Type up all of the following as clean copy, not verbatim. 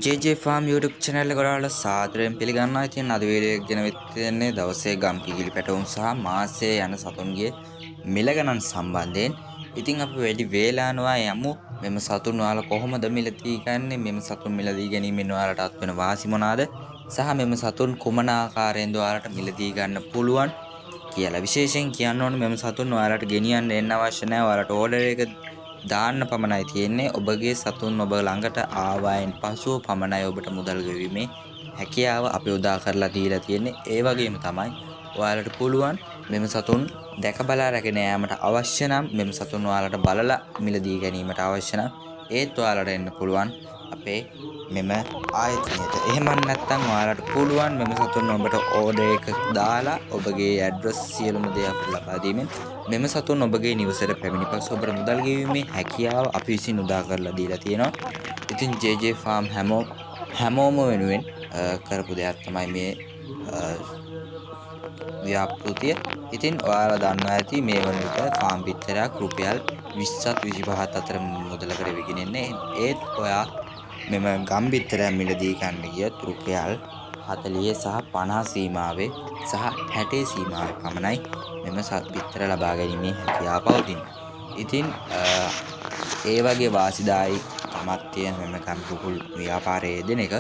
JJ Farm YouTube channel එක ඔයාලා සාදරයෙන් පිළිගන්නවා. ඉතින් අද වීඩියෝ එක ගෙන වෙන්නේ දවසේ ගම් කිකිලි පැටවුම් සහ මාසයේ යන සතුන්ගේ මිල ගණන් සම්බන්ධයෙන්. ඉතින් අපි වැඩි වේලානවා යමු මෙම සතුන් ඔයාලා කොහොමද මිලදී ගන්නේ? මෙම සතුන් මිලදී ගැනීමෙන් ඔයාලට අත් වෙන වාසි මොනවාද? සහ මෙම සතුන් කුමන ආකාරයෙන්ද ඔයාලට මිලදී ගන්න පුළුවන් කියලා. විශේෂයෙන් කියන්න ඕනේ මෙම සතුන් ඔයාලට ගෙනියන්න එන්න අවශ්‍ය නැහැ. ඔයාලට ඕඩර් එක දාන්න පමණයි තියෙන්නේ. ඔබගේ සතුන් ඔබ ළඟට ආවයින් පසුව පමණයි ඔබට මුදල් ගෙවීමේ හැකියාව අපි උදා කරලා දීලා තියෙන්නේ. ඒ වගේම තමයි ඔයාලට පුළුවන් මෙම සතුන් දැක බලා රැගෙන යාමට අවශ්‍ය නම් මෙම සතුන් ඔයාලට බලලා මිලදී ගැනීමට අවශ්‍ය නම් ඒත් ඔයාලට එන්න පුළුවන් අපේ මෙම ආයතනයට. එහෙම නැත්නම් ඔයාලට පුළුවන් මෙම සතුන් ඔබට ඕඩර් එක දාලා ඔබගේ ඇඩ්‍රස් සියලුම දේ අපට ලබා දීමෙන් මෙම සතුන් ඔබගේ නිවසට පැමිණි පසු ඔබට මුදල් ගෙවීමේ හැකියාව අපි විසින් උදා කරලා දීලා තියෙනවා. ඉතින් JJ Farm හැමෝම වෙනුවෙන් කරපු දෙයක් තමයි මේ ව්‍යාපෘතිය. ඉතින් ඔයාලා දන්නවා ඇති මේ වන විට ෆාම් පිටරයක් රුපියල් 20ත් 25ත් අතර මුදලකට විකිනෙන්නේ. ඒත් ඔයා මෙම ගම් පිටරයක් මිලදී ගන්න ගියොත් රුපියල් 40 සහ 50 සීමාවේ සහ 60 සීමාවේ පමණයි මෙම සත් පිටර ලබා ගැනීමේ හැකියාව පවතින. ඉතින් ඒ වගේ වාසිදායි තමත් තියෙන මෙම ගම් කුකුල් ව්‍යාපාරයේ දෙන එක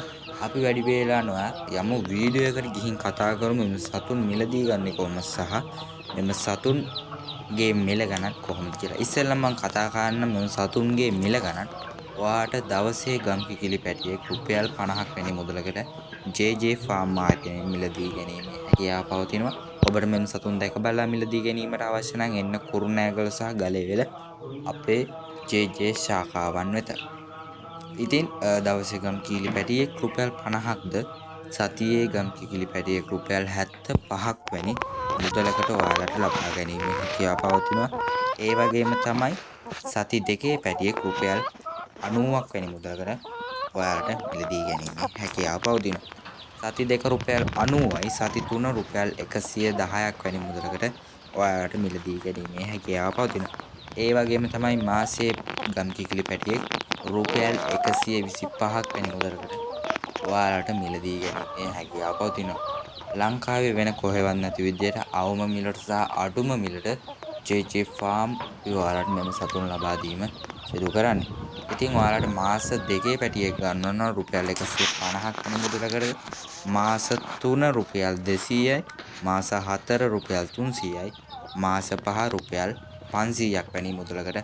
අපි වැඩි වේලා නොයා යමු වීඩියෝ එකට ගිහින් කතා කරමු මෙම සතුන් මිලදී ගන්නේ කොහොමද සහ මෙම සතුන්ගේ මිල ගණන් කොහොමද කියලා. ඉස්සෙල්ලා මම කතා කරන්න මෙම සතුන්ගේ මිල ගණන්. ඔයාට දවසේ ගම් කිකිලි පැටියෙක් රුපියල් 50ක් වැනි මුදලකට JJ Farm මාර්කට් මිලදී ගැනීමේ හැකියාව පවතිනවා. ඔබට මෙම සතුන් දැක බලලා මිලදී ගැනීමට අවශ්‍ය නම් එන්න කුරුණෑගල සහ ගලේවල අපේ JJ ශාඛාවන් වෙත. ඉතින් දවසේ ගම් කිකිලි පැටියෙක් රුපියල් 50ක්ද සතියේ ගම් කිකිලි පැටියෙක් රුපියල් 75ක් වැනි මුදලකට ඔයාලට ලබා ගැනීමේ හැකියාව පවතිනවා. ඒ වගේම තමයි සති දෙකේ පැටියෙක් රුපියල් 90ක් වැනි මුදලකට ඔයාලට මිලදී ගැනීමේ හැකියාව පවතිනවා. සති දෙක රුපියල් 90යි සති තුන රුපියල් 110ක් වැනි මුදලකට ඔයාලට මිලදී ගැනීමේ හැකියාව පවතිනවා. ඒ වගේම තමයි මාසයේ ගම් කිකිලි පැටියෙක් රුපියල් 125ක් වැනි මුදලකට ඔයාලට මිලදී ගැනීමේ හැකියාව පවතිනවා. ලංකාවේ වෙන කොහෙවත් නැති විදිහට අවම මිලට සහ අඩුම මිලට JJ Farm ඔයාලට මෙම සතුන් ලබා දීම සිදු කරන්නේ. ඉතින් ඔයාලට මාස දෙකේ පැටියෙක් ගන්න නම් රුපියල් 150ක් වෙන මුදලකට, මාස 3 රුපියල් 200යි, මාස 4 රුපියල් 300යි, මාස 5 රුපියල් 500ක් වැනි මුදලකට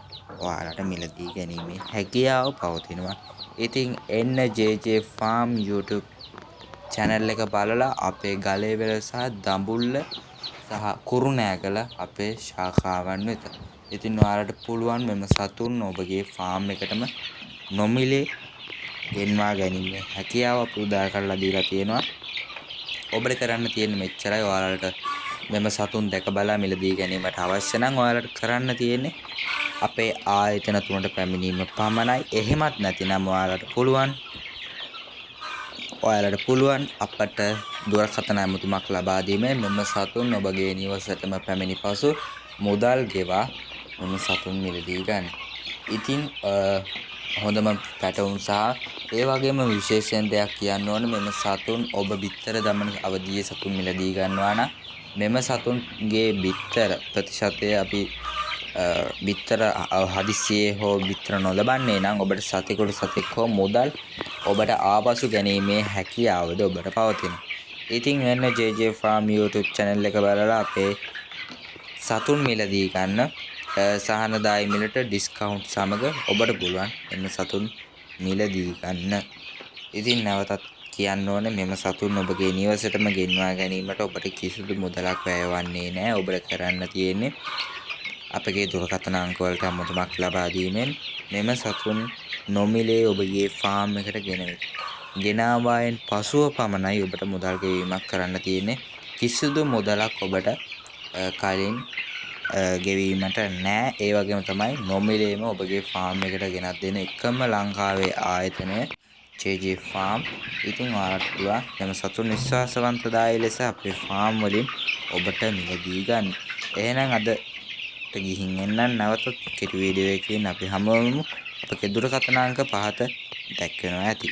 ඔයාලට මිලදී ගැනීමේ හැකියාව පවතිනවා. ඉතින් එන්න JJ Farm YouTube channel එක බලලා අපේ ගලේවල සහ දඹුල්ල සහ කුරුණෑගල අපේ ශාඛාවන් වෙත. ඉතින් ඔයාලට පුළුවන් මෙම සතුන් ඔබගේ ෆාම් එකටම නොමිලේ ගෙන්වා ගැනීම හැකියාව අපි උදා කරලා දීලා තියෙනවා. ඔබට කරන්න තියෙන්නේ මෙච්චරයි. ඔයාලට මෙම සතුන් දැක බලා මිලදී ගැනීමට අවශ්‍ය නම් ඔයාලට කරන්න තියෙන්නේ අපේ ආයතන තුනට පැමිණීම පමණයි. එහෙමත් නැතිනම් ඔයාලට පුළුවන් අපට දුරකථන ඇමතුමක් ලබා දීමෙන් මෙම සතුන් ඔබගේ නිවසටම පැමිණි පසු මුදල් ගෙවා මෙම සතුන් මිලදී ගන්න. ඉතින් හොඳම පැටවුම් සහ ඒ වගේම විශේෂයෙන් දෙයක් කියන්න ඕන මෙම සතුන් ඔබ බිත්තර දමන අවදියේ සතුන් මිලදී ගන්නවා නම් මෙම සතුන්ගේ බිත්තර ප්‍රතිශතය අපි බිත්තර හදිසියේ හෝ බිත්තර නොලබන්නේ නම් ඔබට සතෙක් හෝ මුදල් ඔබට ආපසු ගැනීමේ හැකියාවද ඔබට පවතිනවා. ඉතින් වෙන JJ Farm YouTube channel එක බලලා අපේ සතුන් මිලදී ගන්න සහනදායි මිලට ඩිස්කවුන්ට් සමග ඔබට පුළුවන් එන්න සතුන් මිලදී ගන්න. ඉතින් නැවතත් කියන්න ඕනේ මෙම සතුන් ඔබගේ නිවසටම ගෙන්වා ගැනීමට ඔබට කිසිදු මුදලක් වැයවන්නේ නැහැ. ඔබට කරන්න තියෙන්නේ අපගේ දුරකථන අංක වලට අමතමක් ලබා දීමෙන් මෙම සතුන් නොමිලේ ඔබගේ ෆාම් එකට ගෙනාවායින් පසුව පමණයි ඔබට මුදල් ගෙවීමක් කරන්න තියෙන්නේ. කිසිදු මුදලක් ඔබට කලින් ගෙවීමට නෑ. ඒ වගේම තමයි නොමිලේම ඔබගේ ෆාම් එකට ගෙනත් දෙන එකම ලංකාවේ ආයතනය JJ Farm. ඉතින් ඔයාලට පුළුවන් මෙම සතුන් විශ්වාසවන්තදායී ලෙස අපේ ෆාම් වලින් ඔබට මිලදී ගන්න. එහෙනම් අද ගිහින් එන්න නැවතත් කෙටි වීඩියෝ එකකින් අපි හමු වෙමු. අපගේ දුරකථන අංක පහත දැක්වෙනවා ඇති.